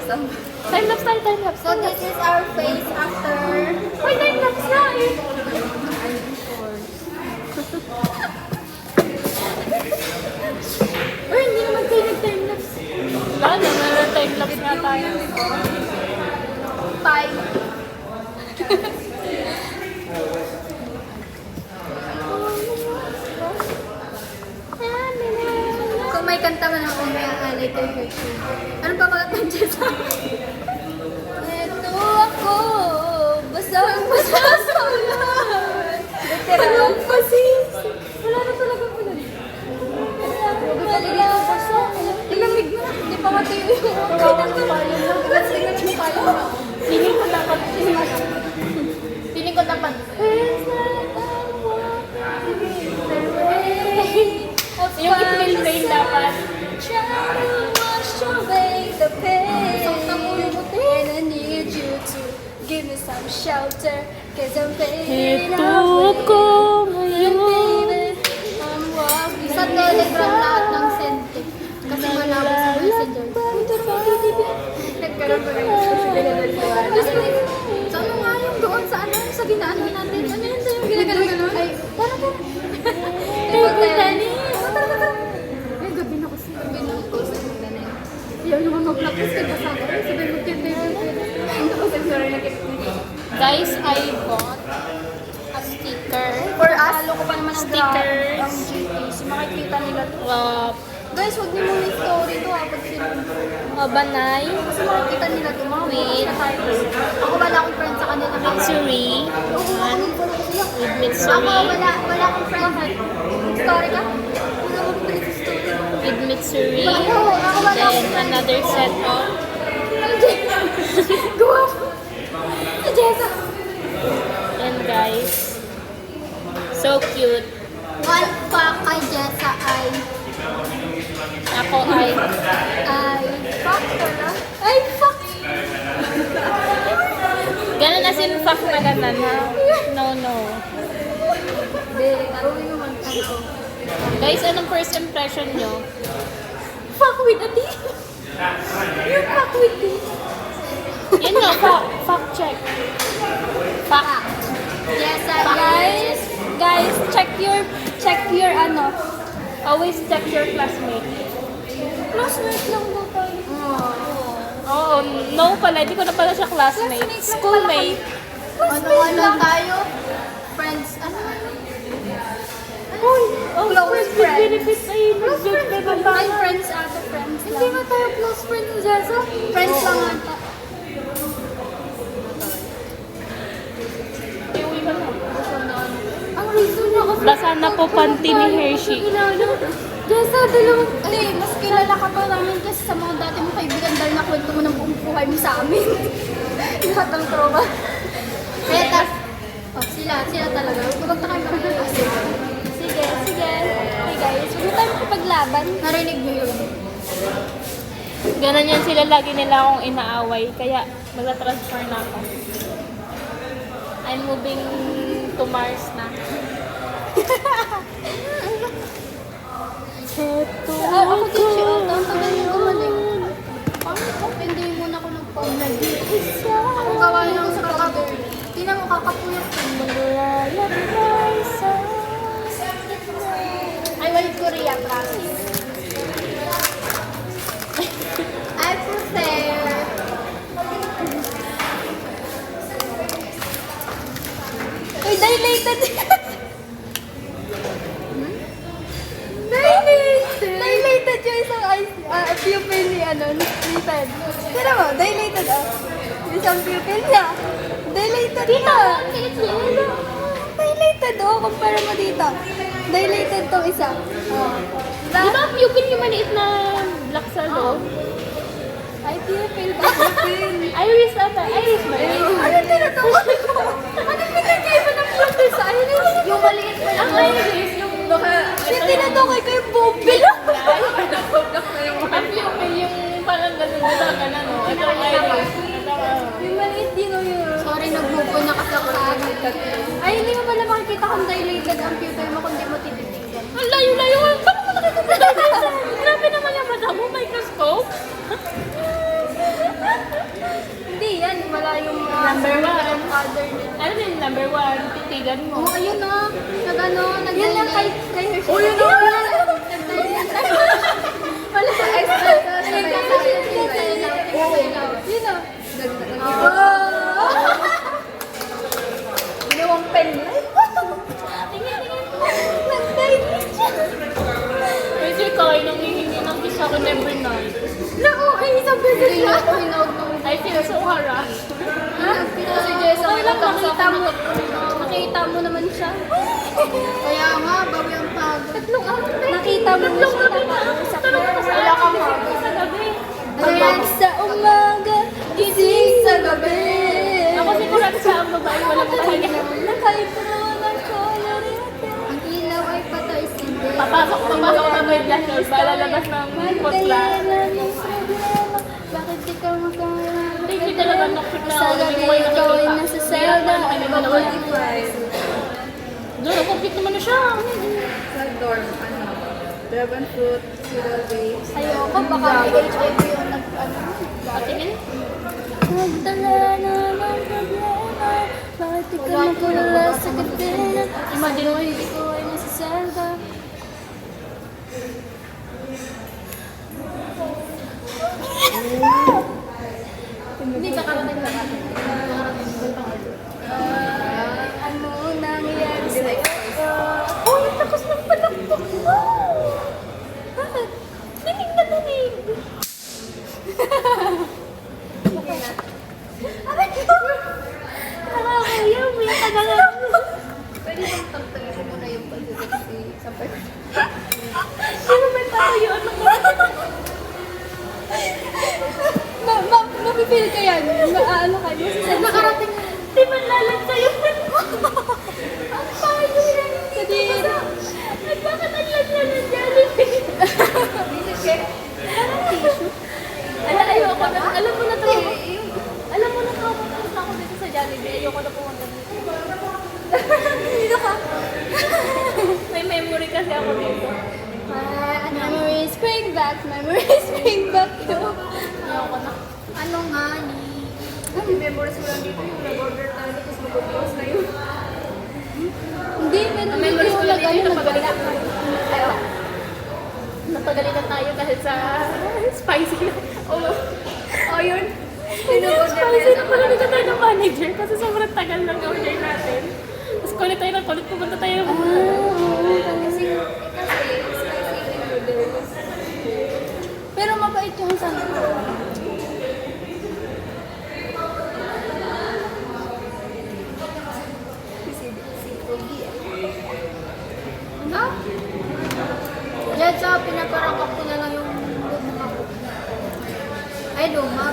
Time-lapse tayo, time-lapse. So this is our face after... Uy, time-lapse na eh. Uy, hindi naman tayo nag-time-lapse. Wala na, time-lapse nga tayo. Five. Kung may kanta man ako, may aalay ko yung ano pa mga kanta sa ito ako, basta sa ulan. Literal. Wala na talaga po na. Ilamig na. Hindi pa matiyo yung Feeling ko dapat. Feeling ko dapat. Yung it will rain dapat. Try to wash away the pain. And I need you to give me some shelter. Cause I'm fading Ito away. ko And ngayon. baby, I'm walking. Sa Telegram lahat ng sente. Kasi malabo sa messenger. Nagkaroon pa rin. So ano nga yung doon sa ano? Sa ginaanin natin. Ano yun sa yung ginaganon? Ay, parang Table tennis. ay, gabi na ko sa magdanay. Ayaw naman mag-practice kay basa ko. Sabi mag-table tennis. Guys, I bought a sticker. For us, Halo ko pa naman stickers. ang GPs. Makikita nila. Guys, huwag niyo muna yung story to ha. Pag sila. Banay. Kasi makikita nila ito. Mga Wait. Ako wala akong friend sa kanila. Mitsuri. Oo, anong follow ko sila. With Ako Mitsuri. wala akong friend. Story ka? Wala akong friend sa story. With Mitsuri. Ako wala Then akong friend. another set of Gawa mo. Si Jessa. and guys. So cute. One pa kay Jessa ay Ako ay fuck pala. Ay, fuck. ganun as in fuck na ganun ha. No. Hindi, naruwi naman ako. Guys, anong first impression nyo? Fuck with a D. You fuck with D. Yun nga, fact check. Fact. Jessa, Guys, check your ano. Always check your classmate. classmate lang daw tayo. Oo, no pala. Hindi ko na pala siya classmate. Schoolmate. Ano tayo? Friends, ano? Uy, Close friends with friends. benefits ay nag-joke na ba Ay, tayo? friends ata, friends lang. Hindi nga tayo close friends ni Jessa. Friends lang ata. Iuwi ka na. Ang reason niya kasi... Basa na po panty ni Hershey. Jessa, dalawang... Ay, mas kilala ka pa namin kasi sa mga dati mong kaibigan dahil nakwento mo ng buong buhay mo sa amin. Lahat ng trauma. Kaya sila talaga. Huwag tayo kami. Sige. Hey guys, huwag na tayo makipaglaban. Narinig niyo yun. Ganon yan sila. Lagi nila akong inaaway. Kaya magta-transfer na ako. I'm moving to Mars na. Ako din siya. Ang tagal niyo gumaling. Hindi muna ako nag-phone na Ako gawa niyo sa kakapuyok. Tingnan mo kakapuyok. I went Korea practice. I prefer Uy, dilated! Dilated yung isang pupil ni Ted. Tira mo, dilated Isang pupil niya. Dilated na. Dilated kumpara mo dito. Dilated tong isa. Di ba pupil yung maliit na black sa loob? Ay, pupil ba? Pupil. Iris ata. Iris ba yun? Ano tinatawag ko? Ano pinag-iba ng pupil sa iris? Yung maliit pa Ang iris, yung Yung tinatawag ko yung pupil. ang pupil, yung parang ganun na ganun, no? Ito ang iris. Yung maliit din o yun. Sorry, nagbuko na kasi ako sa Ay, hindi mo pala makikita kung dilated ang pupil mo kung di mo tititignan. Ang layo-layo. Paano mo nakikita? Grabe naman yung mata mo, microscope. number 1, titigan mo. Oh, ayun na. Nag-ano, Yun lang kay Hershey. Oh, yun na. Wala sa ice cream. Yun na. Ginawang pen. Tingin. Nag-diamond siya. Kasi kaya nang hihingi ng kiss ako number 9. Naku, ay isang beses lang. I feel so harassed. Ha? Si Jessa, Okay lang, nakita mo naman siya. Kaya nga, bawi ang pagod. Tatlong araw na. Nakita mo na siya. Nakausap na. Wala kang hobby sa gabi. Ayan sa umaga, gising sa gabi. Ako sigurado sa ang babae, walang pahinga. Nakalipunan ng kolorete. Ang ilaw ay patay sindi. Papasok na may blusher para lalabas ng potla. Bakit di ka magkakaroon? Hindi talaga nakita Sa gabi, ikaw ay nasa selda. Doon, complete naman na siya. Sa dorm, dragon fruit, cereal base. Ayoko, baka may HIV yung Patingin. Nagdala na ng problema. Bakit di ka magkulala sa gabi? Imagine mo, Ikaw ay nasa selda. hindi ka karating na karating. Ano nangyayari sa'yo? Oh, ang takas ng palakpak mo! Bakit? Dinig na dinig! Aray ko! Nakakayaw, may tagal. Pwede bang tagtagin mo na yung pag-sexy sa person? Sino may patayuan ako? Mapipil ka yan. Ano kayo? Nakarating. Di ba lalag sa'yo? Ang payo yan. Kadiri. Ay, bakit ang lagyan ng Jollibee? Ayoko na. Alam mo na to. Alam mo na traumatized na ako dito sa Jollibee. Ayoko na pumunta dito. Dito ka. May memory kasi ako dito. Memories bring back. Memories bring back you. Ayoko na. Ano nga ni? Memories mo lang dito yung nag-order tayo tapos mag-close na yun. Hindi, meron Ang memories ko lang dito nagwala. napagalitan. Napagalitan tayo kasi sa spicy na. Oh, yun. Spicy na pagalitan tayo ng manager kasi sobrang tagal ng order natin. Tapos kulit tayo ng kulit, pumunta tayo ng Kasi spicy noodles. Pero mabait yung isang Si Kogi Ano? Jetsa, pinaparangkap ko na lang yung mukha ko. Ay, luma.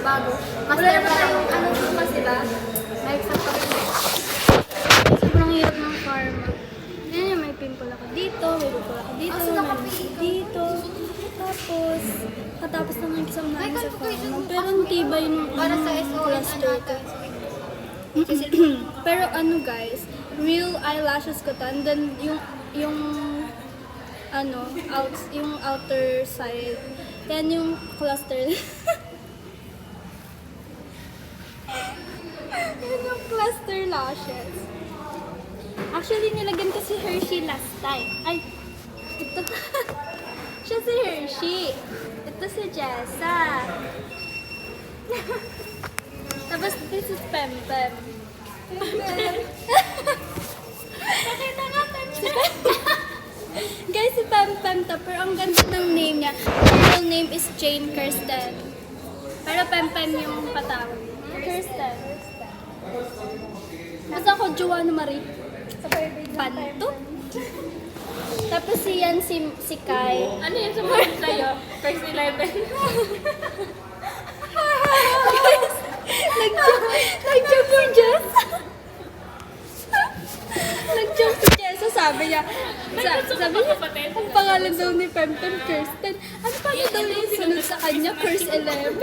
Bago. Master pa yung ano luma sila. Like, sa sobrang hirap ng pharma. Yan yung may pimple ako dito, may pimple ako dito, may dito. Tapos, katapos na ng isang namin sa pharma. Pero ang tibay nung Para sa cluster ko. Pero ano guys, real eyelashes ko to. And then yung ano, yung outer side. Yan yung cluster. Yan yung cluster lashes. Actually, nilagyan ko si Hershey last time. Ay, ito. Siya si Hershey. Ito si Jessa. Tapos, this is Pem Pem. Pakita nga, Pem Pem. Guys, si Pem Pem to, pero ang ganda ng name niya. Her real name is Jane Kirsten. Pero Pem Pem yung patawag. Kirsten. Tapos ako, Joanna Marie. Panto. Tapos yan si Kai. Ano yung sumunod sa'yo? First 11. Nag-joke si Jess. Nag-joke si Jess. Sabi niya, sabi niya, ang pangalan daw ni Pempen, Kirsten. Ano pa daw yung sunod sa kanya? Curse 11?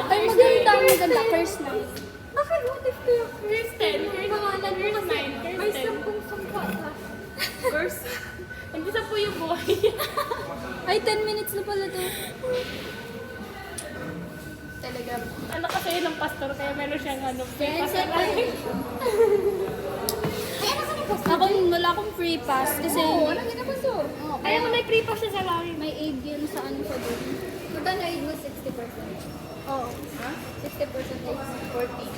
Ay, maganda. Curse 9. Bakit? What if kayo? Kristen. Pangalan mo Curse kasi. 9. May 10 sangka ka. Curse. Hindi sa po yung buhay. Ay, 10 minutes na pala to. talaga Ano kasi yun ng pastor, kaya meron siyang ano, free Kaya pass sa na lang. Kaya nasa ni Pastor? Ako, wala akong free pass kasi Oo, walang ginapasok. Oo, kaya ko may free pass siya sa langit. may aid yun sa ano sa doon. Magkano aid mo? 60%. Oo. Ha? 60% aid. 40.